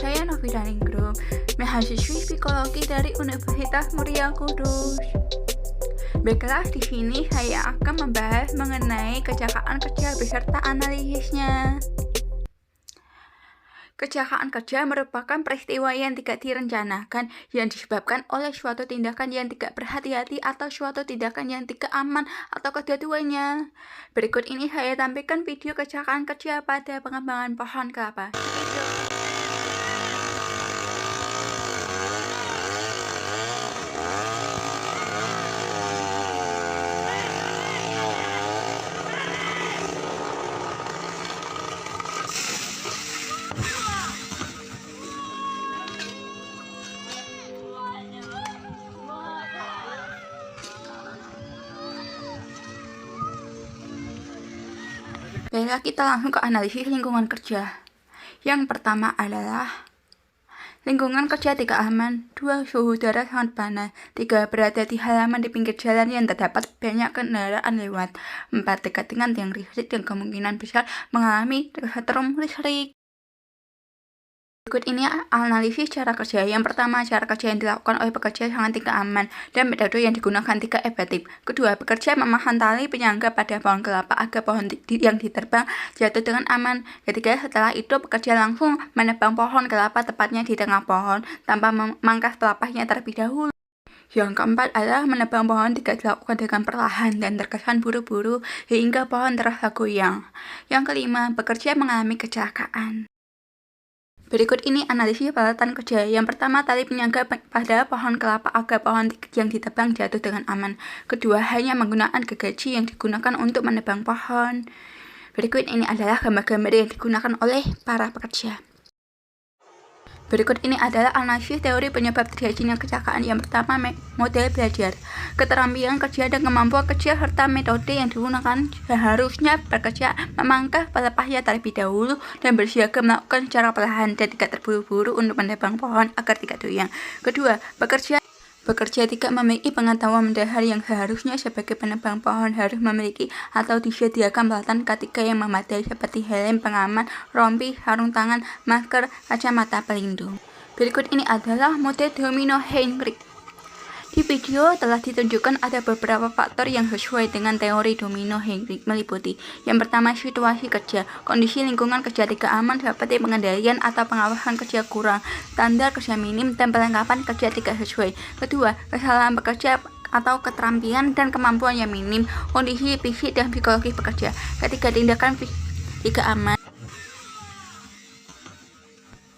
saya Novita Ningrum, mahasiswi psikologi dari Universitas Muria Kudus. Baiklah, di sini saya akan membahas mengenai kecelakaan kerja beserta analisisnya. Kecelakaan kerja merupakan peristiwa yang tidak direncanakan yang disebabkan oleh suatu tindakan yang tidak berhati-hati atau suatu tindakan yang tidak aman atau kedua-duanya. Berikut ini saya tampilkan video kecelakaan kerja pada pengembangan pohon kelapa. Baiklah, kita langsung ke analisis lingkungan kerja. Yang pertama adalah lingkungan kerja tidak aman. 2. Suhu udara sangat panas. 3. Berada di halaman di pinggir jalan yang terdapat banyak kendaraan lewat. 4. Dekat dengan tiang listrik dan kemungkinan besar mengalami kesetrum listrik. Berikut ini analisis cara kerja. Yang pertama, cara kerja yang dilakukan oleh pekerja sangat tidak aman dan metode yang digunakan tidak efektif. Kedua, pekerja memasang tali penyangga pada pohon kelapa agar pohon yang diterbang jatuh dengan aman. Ketiga, setelah itu pekerja langsung menebang pohon kelapa tepatnya di tengah pohon tanpa memangkas pelapasnya terlebih dahulu. Yang keempat adalah menebang pohon tidak dilakukan dengan perlahan dan terkesan buru-buru hingga pohon terasa goyang. Yang kelima, pekerja mengalami kecelakaan. Berikut ini analisis peralatan kerja. Yang pertama, tali penyangga pada pohon kelapa agar pohon yang ditebang jatuh dengan aman. Kedua, hanya menggunakan gergaji yang digunakan untuk menebang pohon. Berikut ini adalah gambar-gambar yang digunakan oleh para pekerja. Berikut ini adalah analisis teori penyebab terjadinya kecelakaan. Yang pertama, model belajar. Keterampilan kerja dan kemampuan kerja serta metode yang digunakan seharusnya bekerja memangkas pelepasnya terlebih dahulu dan bersiaga melakukan secara perlahan dan tidak terburu-buru untuk menebang pohon agar tidak goyang. Kedua, Bekerja tidak memiliki pengetahuan mendasar yang seharusnya sebagai penebang pohon harus memiliki atau disediakan peralatan ketiga yang memadai seperti helm pengaman, rompi, sarung tangan, masker, kacamata pelindung. Berikut ini adalah model domino Heinrich. Di video telah ditunjukkan ada beberapa faktor yang sesuai dengan teori domino Heinrich meliputi yang pertama, situasi kerja, kondisi lingkungan kerja tidak aman seperti pengendalian atau pengawasan kerja kurang, standar kerja minim, dan perlengkapan kerja tidak sesuai. Kedua, kesalahan pekerja atau keterampilan dan kemampuan yang minim, kondisi fisik dan psikologis pekerja. Ketiga, tindakan tidak aman,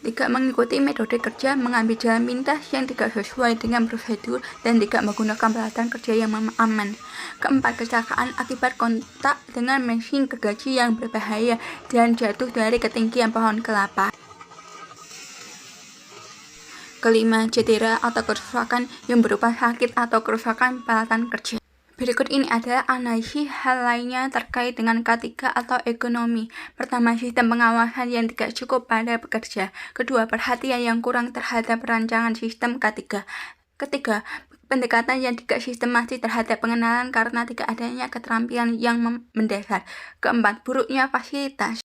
tidak mengikuti metode kerja, mengambil jalan pintas yang tidak sesuai dengan prosedur, dan tidak menggunakan peralatan kerja yang aman. Keempat, kecelakaan akibat kontak dengan mesin gergaji yang berbahaya dan jatuh dari ketinggian pohon kelapa. Kelima, cedera atau kerusakan yang berupa sakit atau kerusakan peralatan kerja. Berikut ini adalah analisis hal lainnya terkait dengan K3 atau ekonomi. Pertama, sistem pengawasan yang tidak cukup pada pekerja. Kedua, perhatian yang kurang terhadap perancangan sistem K3. Ketiga, pendekatan yang tidak sistematis terhadap pengenalan karena tidak adanya keterampilan yang mendasar. Keempat, buruknya fasilitas.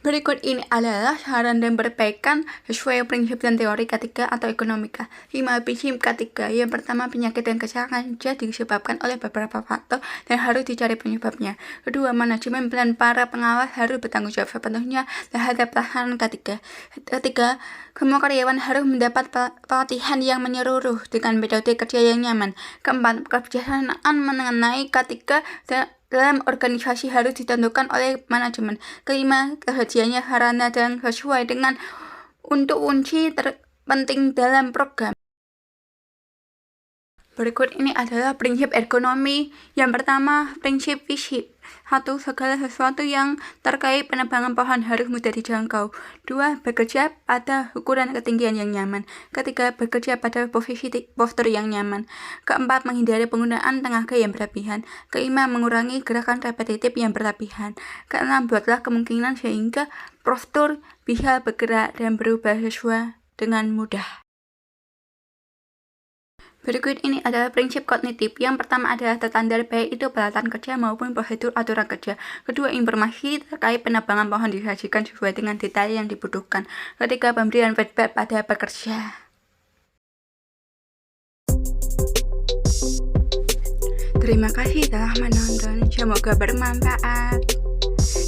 Berikut ini adalah saran dan perbaikan sesuai prinsip dan teori K3 atau ekonomika. 5. Prinsip K3. Yang pertama, penyakit dan kecelakaan kerja disebabkan oleh beberapa faktor dan harus dicari penyebabnya. Kedua, manajemen plan para pengawas harus bertanggung jawab sepenuhnya terhadap pelaksanaan K3. Ketiga, semua karyawan harus mendapat pelatihan yang menyeluruh dengan metode kerja yang nyaman. Keempat, kebijaksanaan mengenai K3 dalam organisasi harus ditentukan oleh manajemen. Kelima, ketersediaannya sarana dan sesuai dengan untuk kunci terpenting dalam program. Berikut ini adalah prinsip ergonomi. Yang pertama, prinsip fisik. 1. Segala sesuatu yang terkait penebangan pohon harus mudah dijangkau. 2. Bekerja pada ukuran ketinggian yang nyaman. Ketiga, bekerja pada posisi postur yang nyaman. Keempat, menghindari penggunaan tenaga yang berlebihan. Kelima, mengurangi gerakan repetitif yang berlebihan. Keenam, buatlah kemungkinan sehingga postur bisa bergerak dan berubah sesuai dengan mudah. Berikut ini adalah prinsip kognitif. Yang pertama adalah standar, baik itu peralatan kerja maupun prosedur aturan kerja. Kedua, informasi terkait penebangan pohon disajikan sesuai dengan detail yang dibutuhkan. Ketiga, pemberian feedback pada pekerja. Terima kasih telah menonton, semoga bermanfaat.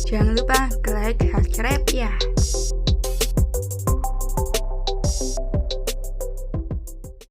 Jangan lupa like, subscribe ya.